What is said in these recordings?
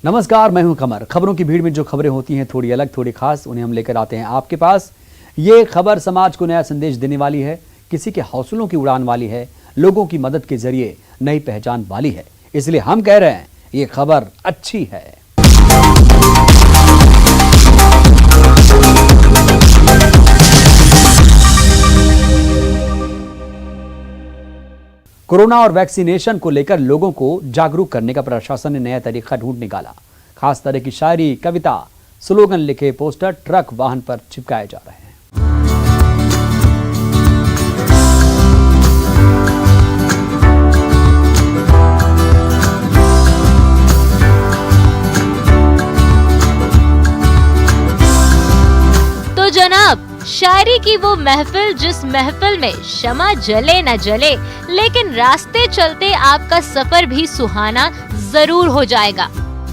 नमस्कार, मैं हूं कमर। खबरों की भीड़ में जो खबरें होती हैं थोड़ी अलग, थोड़ी खास, उन्हें हम लेकर आते हैं आपके पास। ये खबर समाज को नया संदेश देने वाली है, किसी के हौसलों की उड़ान वाली है, लोगों की मदद के जरिए नई पहचान वाली है। इसलिए हम कह रहे हैं ये खबर अच्छी है। कोरोना और वैक्सीनेशन को लेकर लोगों को जागरूक करने का प्रशासन ने नया तरीका ढूंढ निकाला। खास तरह की शायरी, कविता, स्लोगन लिखे पोस्टर ट्रक वाहन पर चिपकाए जा रहे हैं। तो जनाब, शायरी की वो महफिल जिस महफिल में शमा जले न जले, लेकिन रास्ते चलते आपका सफर भी सुहाना जरूर हो जाएगा।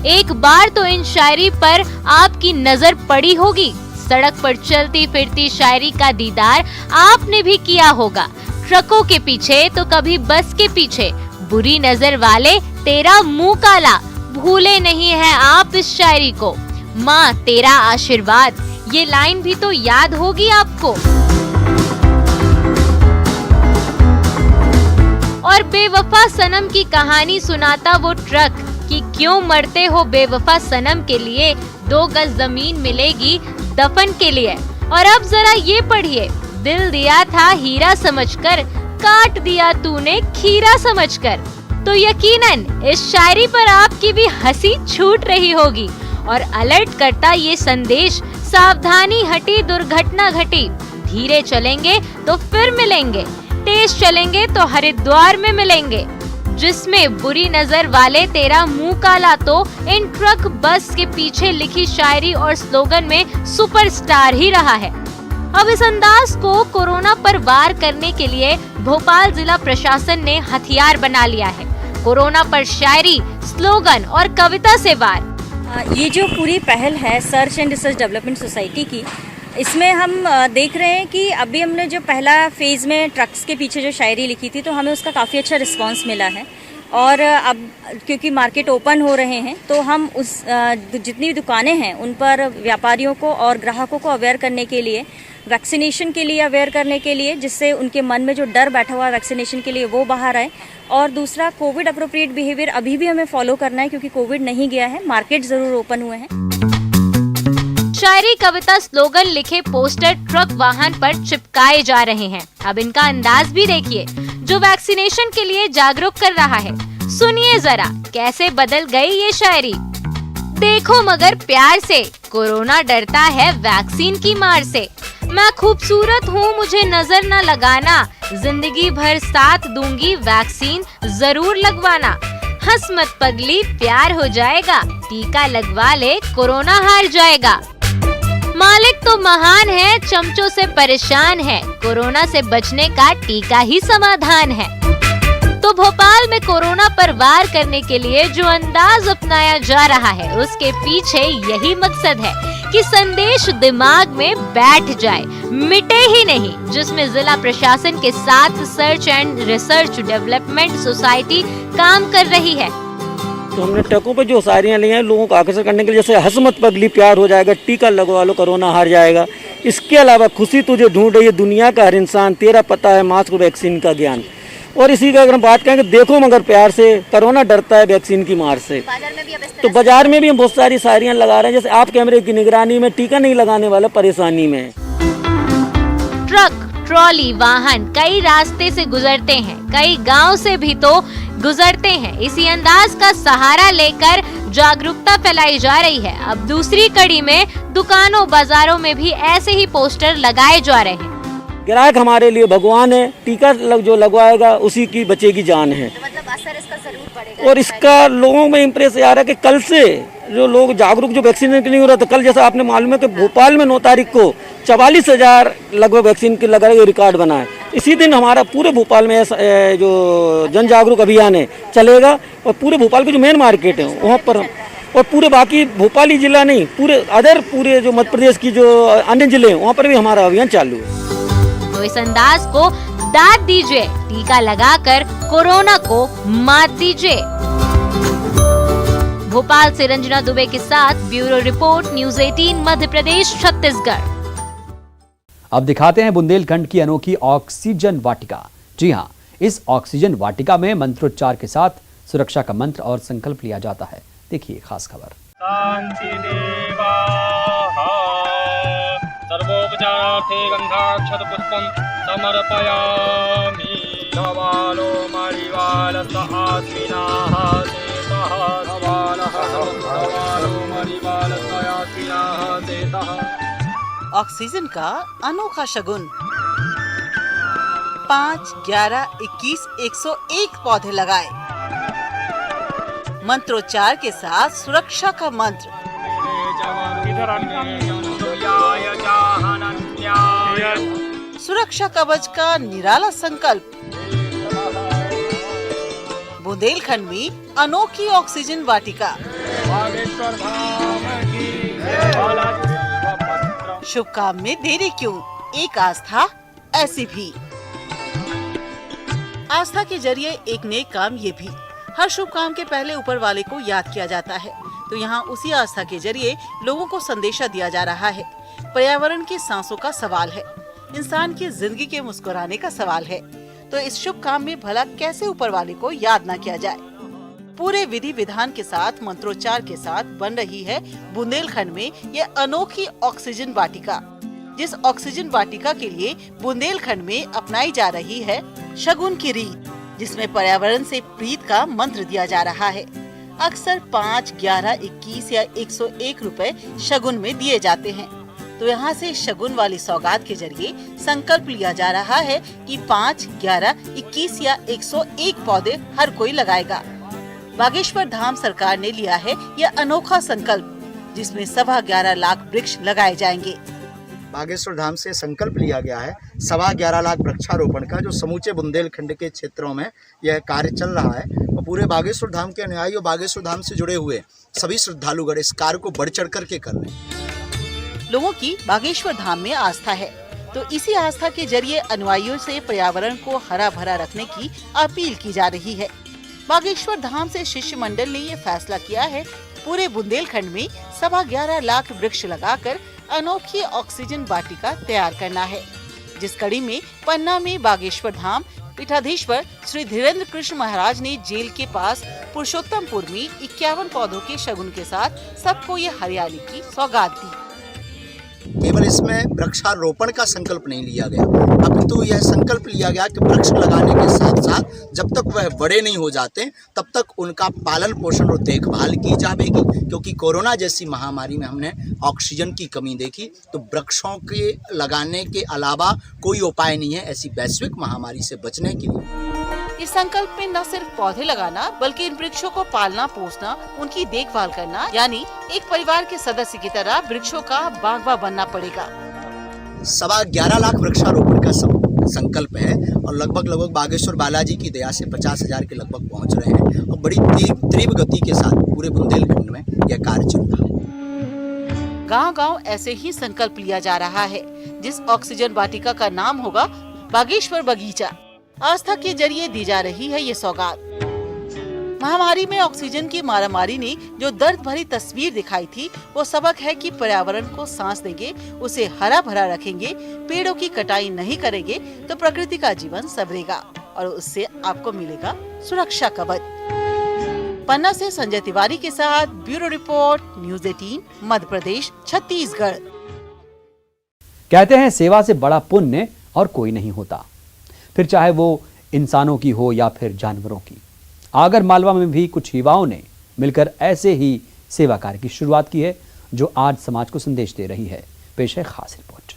एक बार तो इन शायरी पर आपकी नजर पड़ी होगी। सड़क पर चलती फिरती शायरी का दीदार आपने भी किया होगा। ट्रकों के पीछे तो कभी बस के पीछे, बुरी नजर वाले तेरा मुंह काला, भूले नहीं है आप इस शायरी को। माँ तेरा आशीर्वाद, ये लाइन भी तो याद होगी आपको। और बेवफा सनम की कहानी सुनाता वो ट्रक कि क्यों मरते हो बेवफा सनम के लिए, 2 गज जमीन मिलेगी दफन के लिए। और अब जरा ये पढ़िए, दिल दिया था हीरा समझकर, काट दिया तूने खीरा समझकर। तो यकीनन इस शायरी पर आपकी भी हंसी छूट रही होगी। और अलर्ट करता ये संदेश, सावधानी हटी दुर्घटना घटी, धीरे चलेंगे तो फिर मिलेंगे, तेज चलेंगे तो हरिद्वार में मिलेंगे। जिसमें बुरी नजर वाले तेरा मुंह काला तो इन ट्रक बस के पीछे लिखी शायरी और स्लोगन में सुपरस्टार ही रहा है। अब इस अंदाज को कोरोना पर वार करने के लिए भोपाल जिला प्रशासन ने हथियार बना लिया है। कोरोना पर शायरी, स्लोगन और कविता से वार। ये जो पूरी पहल है search and research development society की, इसमें हम देख रहे हैं कि अभी हमने जो पहला फेज़ में ट्रक्स के पीछे जो शायरी लिखी थी तो हमें उसका काफ़ी अच्छा रिस्पांस मिला है। और अब क्योंकि मार्केट ओपन हो रहे हैं तो हम उस जितनी भी दुकानें हैं उन पर व्यापारियों को और ग्राहकों को अवेयर करने के लिए, वैक्सीनेशन के लिए अवेयर करने के लिए, जिससे उनके मन में जो डर बैठा हुआ है वैक्सीनेशन के लिए वो बाहर आए। और दूसरा, कोविड अप्रोप्रिएट बिहेवियर अभी भी हमें फॉलो करना है क्योंकि कोविड नहीं गया है, मार्केट जरूर ओपन हुए हैं। शायरी, कविता, स्लोगन लिखे पोस्टर ट्रक वाहन पर चिपकाए जा रहे हैं। अब इनका अंदाज भी देखिए, जो वैक्सीनेशन के लिए जागरूक कर रहा है। सुनिए जरा कैसे बदल गई ये शायरी। देखो मगर प्यार से, कोरोना डरता है वैक्सीन की मार से। मैं खूबसूरत हूँ मुझे नजर न लगाना, जिंदगी भर साथ दूंगी वैक्सीन जरूर लगवाना। हंस मत पगली प्यार हो जाएगा, टीका लगवा ले कोरोना हार जाएगा। मालिक तो महान है, चमचों से परेशान है, कोरोना से बचने का टीका ही समाधान है। तो भोपाल में कोरोना पर वार करने के लिए जो अंदाज अपनाया जा रहा है उसके पीछे यही मकसद है कि संदेश दिमाग में बैठ जाए, मिटे ही नहीं। जिसमें जिला प्रशासन के साथ search and research development society काम कर रही है। तो हमने ट्रकों पे जो शायरियाँ ली हैं लोगों को आकर्षित करने के लिए, जैसे हंस मत पगली प्यार हो जाएगा, टीका लगवा लो कोरोना हार जाएगा। इसके अलावा खुशी तुझे ढूंढ रही है दुनिया का हर इंसान, तेरा पता है मास्क और वैक्सीन का ज्ञान। और इसी का अगर हम बात करें कि देखो मगर प्यार से, कोरोना डरता है वैक्सीन की मार से। तो बाजार में भी हम बहुत सारी शायरियाँ लगा रहे हैं, जैसे आप कैमरे की निगरानी में, टीका नहीं लगाने वाला परेशानी में। ट्रक, ट्रॉली, वाहन कई रास्ते से गुजरते हैं, कई गांव से भी तो गुजरते हैं। इसी अंदाज का सहारा लेकर जागरूकता फैलाई जा रही है। अब दूसरी कड़ी में दुकानों बाजारों में भी ऐसे ही पोस्टर लगाए जा रहे हैं। ग्राहक हमारे लिए भगवान है, टीका जो लगवाएगा उसी की बचेगी जान है। तो मतलब असर इसका जरूर पड़ेगा। और इसका लोगों में इम्प्रेस आ रहा है कि कल से जो लोग जागरूक, जो वैक्सीन के नहीं हो रहा था, कल जैसा आपने मालूम है कि भोपाल में 9 तारीख को 44,000 लगभग वैक्सीन के लगा रिकॉर्ड बना है। इसी दिन हमारा पूरे भोपाल में जो जन जागरूक अभियान है चलेगा और पूरे भोपाल के जो मेन मार्केट है वहाँ पर, और पूरे बाकी भोपाल ही जिला नहीं, पूरे जो मध्य प्रदेश की जो अन्य जिले हैं वहाँ पर भी हमारा अभियान चालू है। तो इस अंदाज को दाद दीजिए, टीका लगाकर कोरोना को मात दीजिए। भोपाल से रंजना दुबे के साथ bureau report, news 18 Madhya Pradesh, Chhattisgarh. अब दिखाते हैं बुंदेलखंड की अनोखी ऑक्सीजन वाटिका। जी हां, इस ऑक्सीजन वाटिका में मंत्रोच्चार के साथ सुरक्षा का मंत्र और संकल्प लिया जाता है। देखिए खास खबर। शांति देवाः सर्वोपचारार्थे गंधाक्षत पुष्पं समर्पयामि। सवालो मरिवालस आस्मिनाः सेतः सवालो मरिवालस आस्मिनाः सेतः। ऑक्सीजन का अनोखा शगुन। 5, 11, 21, 101 पौधे लगाए। मंत्रोच्चार के साथ सुरक्षा का मंत्र। सुरक्षा कवच का निराला संकल्प। बुंदेलखंड में अनोखी ऑक्सीजन वाटिका। शुभ काम में देरी क्यों, एक आस्था ऐसी भी। आस्था के जरिए एक नेक काम ये भी। हर शुभ काम के पहले ऊपर वाले को याद किया जाता है, तो यहाँ उसी आस्था के जरिए लोगों को संदेशा दिया जा रहा है। पर्यावरण की सांसों का सवाल है, इंसान की जिंदगी के मुस्कुराने का सवाल है, तो इस शुभ काम में भला कैसे ऊपर वाले को याद न किया जाए। पूरे विधि विधान के साथ मंत्रोच्चार के साथ बन रही है बुंदेलखंड में यह अनोखी ऑक्सीजन वाटिका। जिस ऑक्सीजन वाटिका के लिए बुंदेलखंड में अपनाई जा रही है शगुन की रीत, जिसमें पर्यावरण से प्रीत का मंत्र दिया जा रहा है। अक्सर 5, 11, 21 या 101 रुपए शगुन में दिए जाते हैं, तो यहाँ से शगुन वाली सौगात के जरिए संकल्प लिया जा रहा है कि 5, 11, 21 या 101 पौधे हर कोई लगाएगा। बागेश्वर धाम सरकार ने लिया है यह अनोखा संकल्प, जिसमें 11.25 लाख वृक्ष लगाए जाएंगे। बागेश्वर धाम से संकल्प लिया गया है 11.25 लाख वृक्षारोपण का, जो समूचे बुंदेलखंड के क्षेत्रों में यह कार्य चल रहा है। और पूरे बागेश्वर धाम के अनुयायी और बागेश्वर धाम से जुड़े हुए सभी श्रद्धालुगण इस कार्य को बढ़ चढ़ करके कर रहे हैं। लोगों की बागेश्वर धाम में आस्था है, तो इसी आस्था के जरिए अनुयायियों से पर्यावरण को हरा भरा रखने की अपील की जा रही है। बागेश्वर धाम से शिष्य मंडल ने ये फैसला किया है पूरे बुंदेलखंड में 11.25 लाख वृक्ष लगाकर अनोखी ऑक्सीजन वाटिका तैयार करना है, जिस कड़ी में पन्ना में बागेश्वर धाम पीठाधीश्वर श्री धीरेन्द्र कृष्ण महाराज ने जेल के पास पुरुषोत्तमपुर में 51 पौधों के शगुन के साथ सबको ये हरियाली की सौगात दी। केवल इसमें वृक्षारोपण का संकल्प नहीं लिया गया, अपितु यह संकल्प लिया गया कि वृक्ष लगाने के साथ साथ जब तक वह बड़े नहीं हो जाते तब तक उनका पालन पोषण और देखभाल की जाएगी। क्योंकि कोरोना जैसी महामारी में हमने ऑक्सीजन की कमी देखी, तो वृक्षों के लगाने के अलावा कोई उपाय नहीं है ऐसी वैश्विक महामारी से बचने के लिए। इस संकल्प में न सिर्फ पौधे लगाना बल्कि इन वृक्षों को पालना पोसना, उनकी देखभाल करना, यानी एक परिवार के सदस्य की तरह वृक्षों का बागबा बनना पड़ेगा। 11.25 लाख वृक्षारोपण का संकल्प है और लगभग बागेश्वर बालाजी की दया से 50,000 के लगभग पहुंच रहे हैं और बड़ी तीव्र गति के साथ पूरे बुंदेलखंड में यह कार्य चल रहा है। गांव-गांव ऐसे ही संकल्प लिया जा रहा है, जिस ऑक्सीजन वाटिका का नाम होगा बागेश्वर बगीचा। आस्था के जरिए दी जा रही है ये सौगात। महामारी में ऑक्सीजन की मारामारी ने जो दर्द भरी तस्वीर दिखाई थी, वो सबक है कि पर्यावरण को सांस देंगे, उसे हरा भरा रखेंगे, पेड़ों की कटाई नहीं करेंगे तो प्रकृति का जीवन संवरेगा और उससे आपको मिलेगा सुरक्षा कवच। पन्ना से संजय तिवारी के साथ bureau report, news 18 Madhya Pradesh, Chhattisgarh. कहते हैं सेवा से बड़ा पुण्य और कोई नहीं होता, फिर चाहे वो इंसानों की हो या फिर जानवरों की। आगर मालवा में भी कुछ युवाओं ने मिलकर ऐसे ही सेवा कार्य की शुरुआत की है, जो आज समाज को संदेश दे रही है। पेश है खास रिपोर्ट।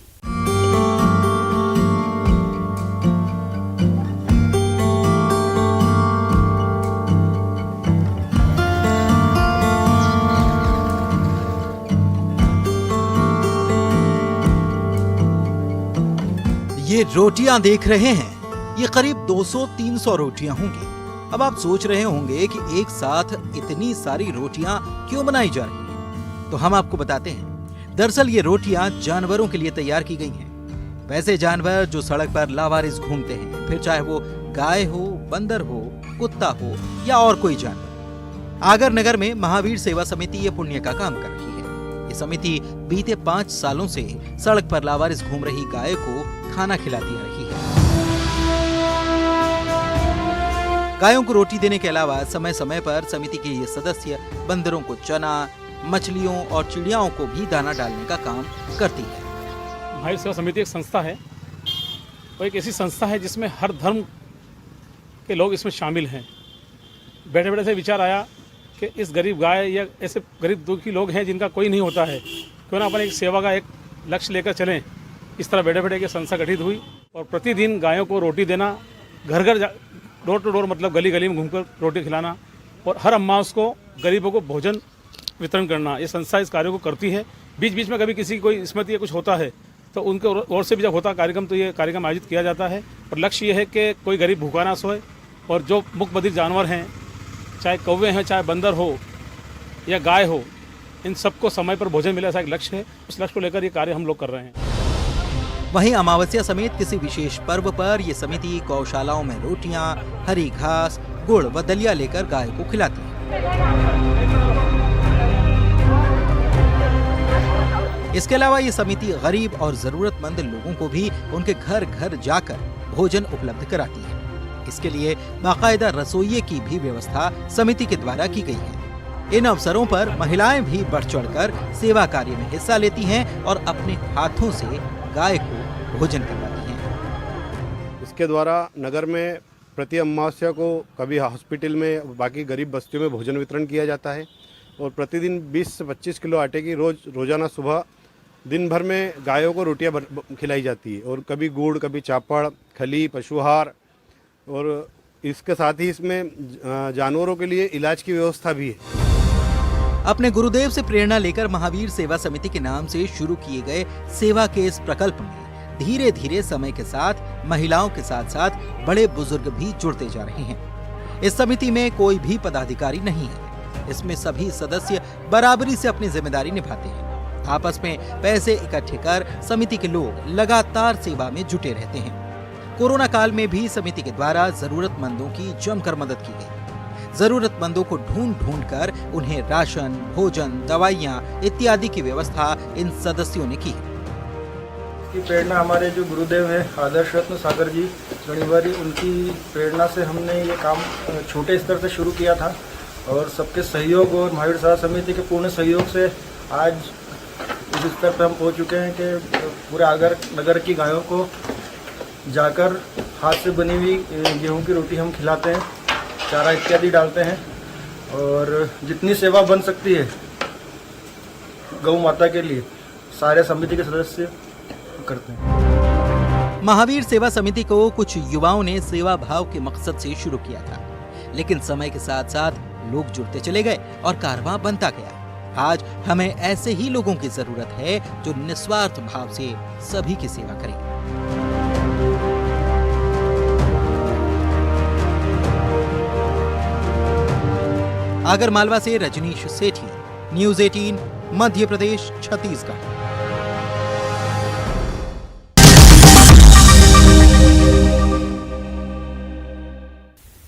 ये रोटियां देख रहे हैं, ये करीब 200-300 रोटियां होंगी। अब आप सोच रहे होंगे कि एक साथ इतनी सारी रोटियां क्यों बनाई जा रही हैं? तो हम आपको बताते हैं। दरअसल ये रोटियां जानवरों के लिए तैयार की गई हैं। वैसे जानवर जो सड़क पर लावारिस घूमते हैं, फिर चाहे वो गाय हो, बंदर हो, कुत्ता हो या और कोई जानवर। आगर नगर में महावीर सेवा समिति ये पुण्य का काम कर रही है। ये समिति बीते 5 सालों से सड़क पर लावारिस घूम रही गाय को खाना खिलाती आ रही है। गायों को रोटी देने के अलावा समय समय पर समिति के ये सदस्य बंदरों को चना, मछलियों और चिड़ियाओं को भी दाना डालने का काम करती है। महावीर सेवा समिति एक संस्था है और एक ऐसी संस्था है जिसमें हर धर्म के लोग इसमें शामिल हैं। बैठे बैठे से विचार आया कि इस गरीब गाय या ऐसे गरीब दुखी लोग हैं जिनका कोई नहीं होता है, क्यों ना अपन एक सेवा का एक लक्ष्य लेकर चलें। इस तरह बैठे बैठे की संस्था गठित हुई और प्रतिदिन गायों को रोटी देना, घर घर डोर टू डोर मतलब गली गली में घूमकर रोटी खिलाना और हर अमावस को गरीबों को भोजन वितरण करना, ये संस्था इस कार्य को करती है। बीच बीच में कभी किसी की कोई स्मृति या कुछ होता है तो उनके ओर से भी जब होता कार्यक्रम तो ये कार्यक्रम आयोजित किया जाता है। और लक्ष्य ये है कि कोई गरीब भूखा ना सोए और जो मुख बधिर जानवर हैं, चाहे कौवे हैं, चाहे बंदर हो या गाय हो, इन सबको समय पर भोजन मिले, ऐसा एक लक्ष्य है। उस लक्ष्य को लेकर ये कार्य हम लोग कर रहे हैं। वहीं अमावस्या समेत किसी विशेष पर्व पर ये समिति गौशालाओं में रोटियां, हरी घास, गुड़ व दलिया लेकर गाय को खिलाती है। इसके अलावा ये समिति गरीब और जरूरतमंद लोगों को भी उनके घर घर जाकर भोजन उपलब्ध कराती है। इसके लिए बाकायदा रसोइये की भी व्यवस्था समिति के द्वारा की गई है। इन अवसरों पर महिलाएं भी बढ़ चढ़कर सेवा कार्य में हिस्सा लेती हैं और अपने हाथों से गाय को भोजन करवाती हैं। इसके द्वारा नगर में प्रति अमावस्या को कभी हॉस्पिटल में, बाकी गरीब बस्तियों में भोजन वितरण किया जाता है और प्रतिदिन 20 से 25 किलो आटे की रोजाना सुबह दिन भर में गायों को रोटियां खिलाई जाती है और कभी गुड़, कभी चापड़, खली, पशुहार और इसके साथ ही इसमें जानवरों के लिए इलाज की व्यवस्था भी है। अपने गुरुदेव से प्रेरणा लेकर महावीर सेवा समिति के नाम से शुरू किए गए सेवा के इस प्रकल्प में धीरे धीरे समय के साथ महिलाओं के साथ साथ बड़े बुजुर्ग भी जुड़ते जा रहे हैं। इस समिति में कोई भी पदाधिकारी नहीं है। इसमें सभी सदस्य बराबरी से अपनी जिम्मेदारी निभाते हैं। आपस में पैसे इकट्ठे कर समिति के लोग लगातार सेवा में जुटे रहते हैं। कोरोना काल में भी समिति के द्वारा जरूरतमंदों की जमकर मदद की गई। जरूरतमंदों को ढूंढ ढूंढ कर उन्हें राशन, भोजन, दवाइयां इत्यादि की व्यवस्था इन सदस्यों ने की है। की प्रेरणा हमारे जो गुरुदेव हैं आदर्श रत्न सागर जी गणिवारी, उनकी प्रेरणा से हमने ये काम छोटे स्तर से शुरू किया था और सबके सहयोग और महावीर सेवा समिति के पूर्ण सहयोग से आज इस स्तर पर हम पहुंच चुके हैं कि पूरे आगर नगर की गायों को जाकर हाथ से बनी हुई गेहूं की रोटी हम खिलाते हैं, चारा इत्यादि डालते हैं और जितनी सेवा बन सकती है गौ माता के लिए सारे समिति के सदस्य करते हैं। महावीर सेवा समिति को कुछ युवाओं ने सेवा भाव के मकसद से शुरू किया था, लेकिन समय के साथ साथ लोग जुड़ते चले गए और कारवां बनता गया। आज हमें ऐसे ही लोगों की जरूरत है जो निस्वार्थ भाव से सभी की सेवा करें। आगरमालवा से रजनीश सेठी, न्यूज़ 18, मध्य प्रदेश, छत्तीसगढ़।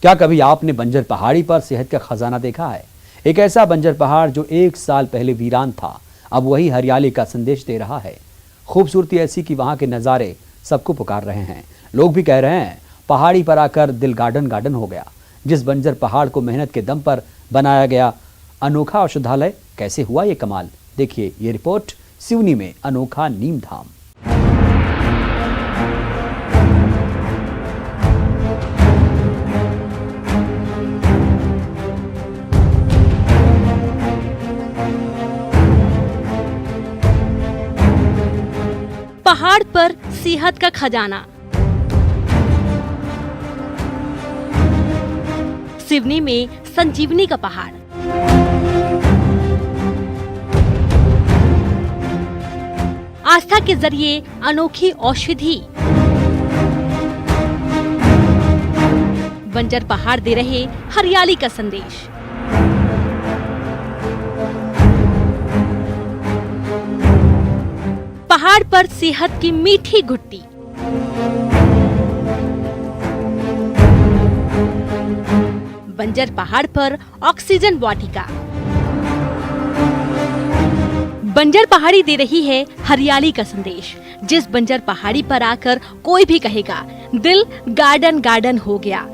क्या कभी आपने बंजर पहाड़ी पर सेहत का खजाना देखा है? एक ऐसा बंजर पहाड़ जो 1 साल पहले वीरान था, अब वही हरियाली का संदेश दे रहा है। खूबसूरती ऐसी कि वहां के नज़ारे सबको पुकार रहे हैं। लोग भी कह रहे हैं पहाड़ी पर आकर दिल गार्डन गार्डन हो गया। जिस बंजर पहाड़ को मेहनत के दम पर बनाया गया अनोखा औषधालय, कैसे हुआ ये कमाल? देखिए ये रिपोर्ट सिवनी में अनोखा नीम धाम। पहाड़ पर सेहत का खजाना। सिवनी में संजीवनी का पहाड़। आस्था के जरिए अनोखी औषधि। बंजर पहाड़ दे रहे हरियाली का संदेश। पहाड़ पर सेहत की मीठी घुट्टी। बंजर पहाड़ पर ऑक्सीजन वाटिका। बंजर पहाड़ी दे रही है हरियाली का संदेश। जिस बंजर पहाड़ी पर आकर कोई भी कहेगा दिल गार्डन गार्डन हो गया।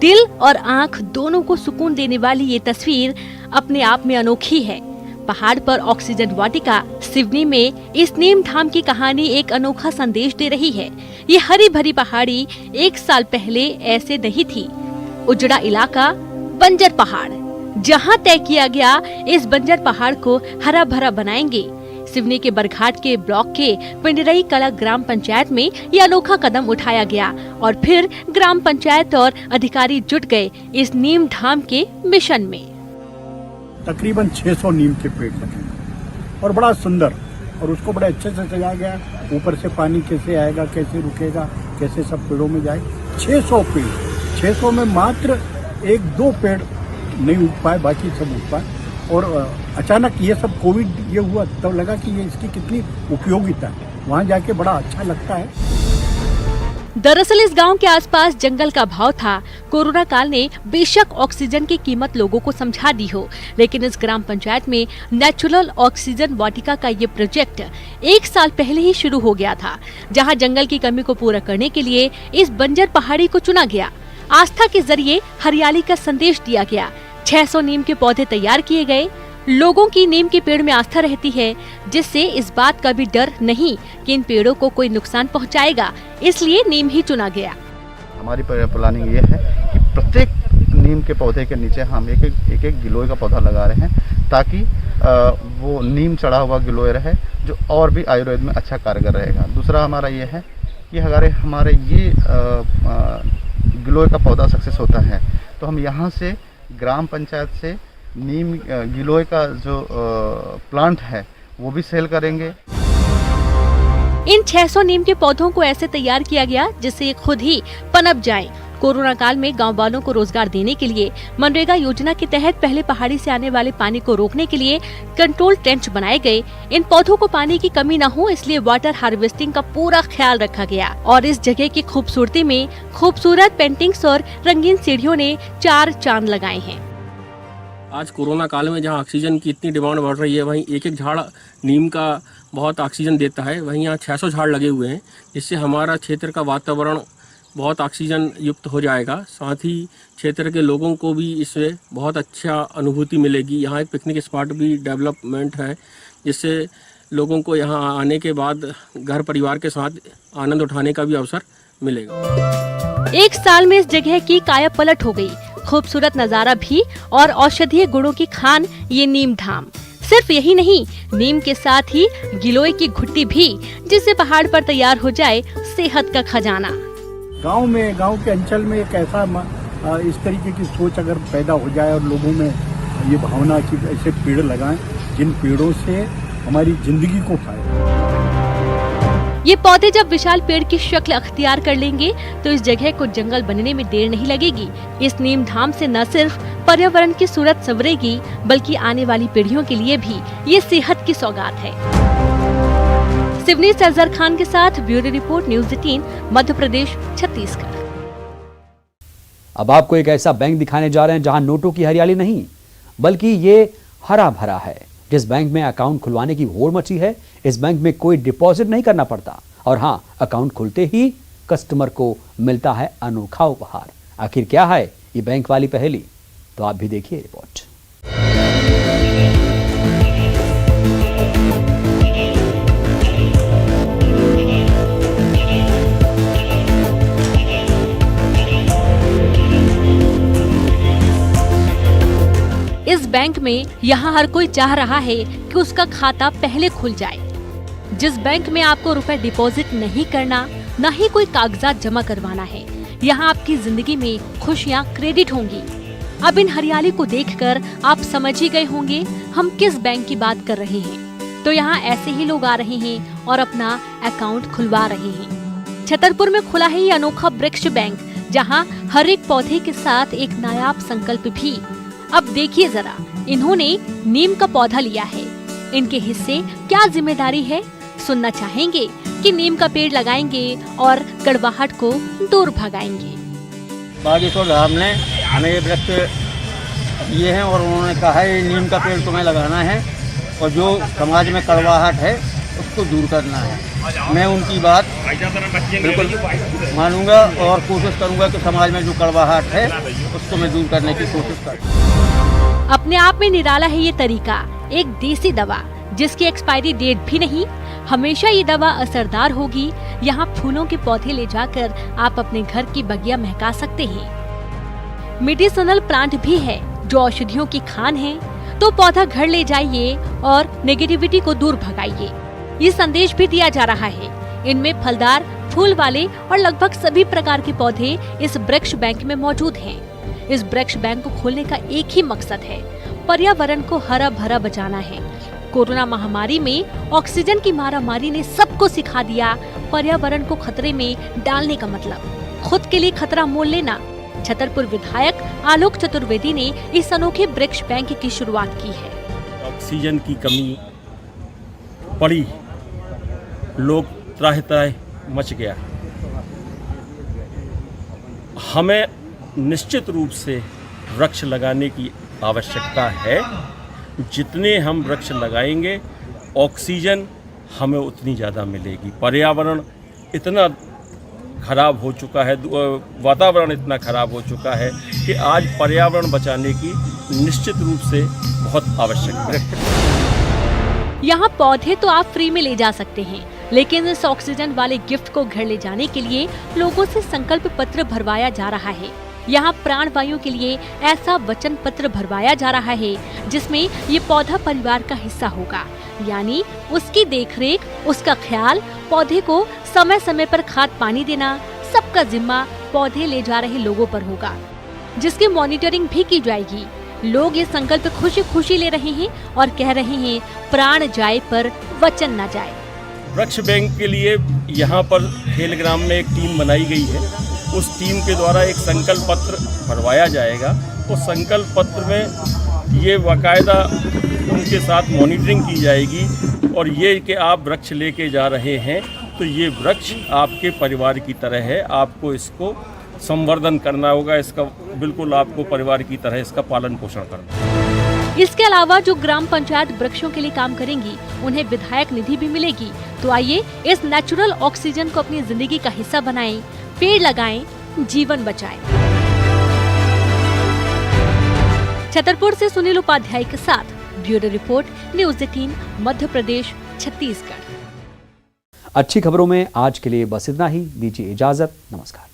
दिल और आंख दोनों को सुकून देने वाली ये तस्वीर अपने आप में अनोखी है। पहाड़ पर ऑक्सीजन वाटिका सिवनी में इस नीम धाम की कहानी एक अनोखा संदेश दे रही है। ये हरी भरी पहाड़ी 1 साल पहले ऐसे नहीं थी। उजड़ा इलाका, बंजर पहाड़, जहां तय किया गया इस बंजर पहाड़ को हरा भरा बनाएंगे। सिवनी के बरघाट के ब्लॉक के पिंडरई कला ग्राम पंचायत में ये अनोखा कदम उठाया गया और फिर ग्राम पंचायत और अधिकारी जुट गए इस नीम धाम के मिशन में। तकरीबन 600 नीम के पेड़ लगे और बड़ा सुंदर, और उसको बड़े अच्छे से सजाया गया। ऊपर से पानी कैसे आएगा, कैसे रुकेगा, कैसे सब पेड़ों में जाए। 600 पेड़, 600 में मात्र 1-2 पेड़ नहीं उग पाए, बाकी सब उग पाए। और अचानक ये सब कोविड ये हुआ तब लगा कि ये इसकी कितनी उपयोगिता है। वहाँ जाके बड़ा अच्छा लगता है। दरअसल इस गांव के आसपास जंगल का भाव था। कोरोना काल ने बेशक ऑक्सीजन की कीमत लोगों को समझा दी हो, लेकिन इस ग्राम पंचायत में नेचुरल ऑक्सीजन वाटिका का ये प्रोजेक्ट 1 साल पहले ही शुरू हो गया था, जहां जंगल की कमी को पूरा करने के लिए इस बंजर पहाड़ी को चुना गया। आस्था के जरिए हरियाली का संदेश दिया गया। 600 नीम के पौधे तैयार किए गए। लोगों की नीम के पेड़ में आस्था रहती है, जिससे इस बात का भी डर नहीं कि इन पेड़ों को कोई नुकसान पहुंचाएगा, इसलिए नीम ही चुना गया। हमारी प्लानिंग ये है कि प्रत्येक नीम के पौधे के नीचे हम एक गिलोय का पौधा लगा रहे हैं, ताकि वो नीम चढ़ा हुआ गिलोय रहे, जो और भी आयुर्वेद में अच्छा कारगर रहेगा। दूसरा हमारा ये है कि हमारे ये गिलोय का पौधा सक्सेस होता है तो हम यहाँ से ग्राम पंचायत से नीम गिलोय का जो प्लांट है वो भी सेल करेंगे। इन 600 नीम के पौधों को ऐसे तैयार किया गया जिससे ये खुद ही पनप जाएं। कोरोना काल में गांव वालों को रोजगार देने के लिए मनरेगा योजना के तहत पहले पहाड़ी से आने वाले पानी को रोकने के लिए कंट्रोल ट्रेंच बनाए गए। इन पौधों को पानी की कमी न हो, इसलिए वाटर हार्वेस्टिंग का पूरा ख्याल रखा गया और इस जगह की खूबसूरती में खूबसूरत पेंटिंग्स और रंगीन सीढ़ियों ने 4 चांद लगाए हैं। आज कोरोना काल में जहां ऑक्सीजन की इतनी डिमांड बढ़ रही है, वहीं एक झाड़ नीम का बहुत ऑक्सीजन देता है, वहीं यहाँ 600 झाड़ लगे हुए हैं, जिससे हमारा क्षेत्र का वातावरण बहुत ऑक्सीजन युक्त हो जाएगा। साथ ही क्षेत्र के लोगों को भी इससे बहुत अच्छा अनुभूति मिलेगी। यहाँ एक पिकनिक स्पॉट भी डेवलपमेंट है, जिससे लोगों को यहाँ आने के बाद घर परिवार के साथ आनंद उठाने का भी अवसर मिलेगा। 1 साल में इस जगह की काया पलट हो गई। खूबसूरत नजारा भी और औषधीय गुणों की खान ये नीम धाम। सिर्फ यही नहीं, नीम के साथ ही गिलोय की घुट्टी भी, जिससे पहाड़ पर तैयार हो जाए सेहत का खजाना। गांव के अंचल में एक ऐसा इस तरीके की सोच अगर पैदा हो जाए और लोगों में ये भावना कि ऐसे पेड़ लगाएं जिन पेड़ों से हमारी जिंदगी को फायदा। ये पौधे जब विशाल पेड़ की शक्ल अख्तियार कर लेंगे तो इस जगह को जंगल बनने में देर नहीं लगेगी। इस नीम धाम से न सिर्फ पर्यावरण की सूरत संवरेगी, बल्कि आने वाली पीढ़ियों के लिए भी ये सेहत की सौगात है। सिवनी से अजहर खान के साथ bureau report, news 18, Madhya Pradesh, Chhattisgarh. अब आपको एक ऐसा बैंक दिखाने जा रहे हैं जहां नोटों की हरियाली नहीं, बल्कि ये हरा भरा है। जिस बैंक में अकाउंट खुलवाने की होड़ मची है, इस बैंक में कोई डिपॉजिट नहीं करना पड़ता और हाँ, अकाउंट खुलते ही कस्टमर को मिलता है अनोखा उपहार। आखिर क्या है ये बैंक वाली पहेली, तो आप भी देखिए रिपोर्ट। इस बैंक में यहाँ हर कोई चाह रहा है कि उसका खाता पहले खुल जाए। जिस बैंक में आपको रुपए डिपॉजिट नहीं करना, न ही कोई कागजात जमा करवाना है, यहाँ आपकी जिंदगी में खुशियाँ क्रेडिट होंगी। अब इन हरियाली को देखकर आप समझ ही गए होंगे हम किस बैंक की बात कर रहे हैं। तो यहाँ ऐसे ही लोग आ रहे हैं और अपना अकाउंट खुलवा रहे हैं। छतरपुर में खुला है ये अनोखा वृक्ष बैंक, जहाँ हर एक पौधे के साथ एक नायाब संकल्प भी। अब देखिए जरा, इन्होंने नीम का पौधा लिया है, इनके हिस्से क्या जिम्मेदारी है, सुनना चाहेंगे कि नीम का पेड़ लगाएंगे और कड़वाहट को दूर भगाएंगे। बागेश्वर धाम ने हमें ये वृक्ष ये हैं और उन्होंने कहा है नीम का पेड़ तुम्हें लगाना है और जो समाज में कड़वाहट है उसको दूर करना है। मैं उनकी बात बिल्कुल मानूंगा और कोशिश करूंगा कि समाज में जो कड़वाहट है उसको मैं दूर करने की कोशिश करूँ। अपने आप में निराला है ये तरीका, एक देसी दवा जिसकी एक्सपायरी डेट भी नहीं। हमेशा ये दवा असरदार होगी। यहाँ फूलों के पौधे ले जाकर आप अपने घर की बगिया महका सकते हैं। मेडिसिनल प्लांट भी है जो औषधियों की खान है, तो पौधा घर ले जाइए और नेगेटिविटी को दूर भगाइए। ये संदेश भी दिया जा रहा है। इनमें फलदार, फूल वाले और लगभग सभी प्रकार के पौधे इस वृक्ष बैंक में मौजूद हैं। इस वृक्ष बैंक को खोलने का एक ही मकसद है, पर्यावरण को हरा भरा बचाना है। कोरोना महामारी में ऑक्सीजन की मारामारी ने सबको सिखा दिया पर्यावरण को खतरे में डालने का मतलब। खुद के लिए खतरा मोल लेना। छतरपुर विधायक आलोक चतुर्वेदी ने इस अनोखे वृक्ष बैंक की शुरुआत की है। ऑक्सीजन की कमी पड़ी, लोग त्राह त्राह मच गया। हमें निश्चित रूप से वृक्ष लगाने की आवश्यकता है। जितने हम वृक्ष लगाएंगे ऑक्सीजन हमें उतनी ज़्यादा मिलेगी। पर्यावरण इतना खराब हो चुका है, वातावरण इतना खराब हो चुका है कि आज पर्यावरण बचाने की निश्चित रूप से बहुत आवश्यकता है। यहाँ पौधे तो आप फ्री में ले जा सकते हैं, लेकिन इस ऑक्सीजन वाले गिफ्ट को घर ले जाने के लिए लोगों से संकल्प पत्र भरवाया जा रहा है। यहाँ प्राण वायु के लिए ऐसा वचन पत्र भरवाया जा रहा है जिसमें ये पौधा परिवार का हिस्सा होगा, यानी उसकी देखरेख, उसका ख्याल, पौधे को समय समय पर खाद पानी देना, सबका जिम्मा पौधे ले जा रहे लोगों पर होगा, जिसकी मॉनिटरिंग भी की जाएगी। लोग ये संकल्प खुशी खुशी ले रहे हैं और कह रहे हैं प्राण जाए पर वचन न जाए। वृक्ष बैंक के लिए यहाँ पर खेलग्राम में एक टीम बनाई गई है। उस टीम के द्वारा एक संकल्प पत्र भरवाया जाएगा। उस संकल्प पत्र में ये बाकायदा उनके साथ मॉनिटरिंग की जाएगी और ये कि आप वृक्ष लेके जा रहे हैं तो ये वृक्ष आपके परिवार की तरह है, आपको इसको संवर्धन करना होगा, इसका बिल्कुल आपको परिवार की तरह इसका पालन पोषण करना होगा। इसके अलावा जो ग्राम पंचायत वृक्षों के लिए काम करेंगी उन्हें विधायक निधि भी मिलेगी। तो आइए इस नेचुरल ऑक्सीजन को अपनी जिंदगी का हिस्सा बनाएं, पेड़ लगाएं, जीवन बचाएं। छतरपुर से सुनील उपाध्याय के साथ bureau report, news 18 Madhya Pradesh, Chhattisgarh. अच्छी खबरों में आज के लिए बस इतना ही। दीजिए इजाजत। नमस्कार।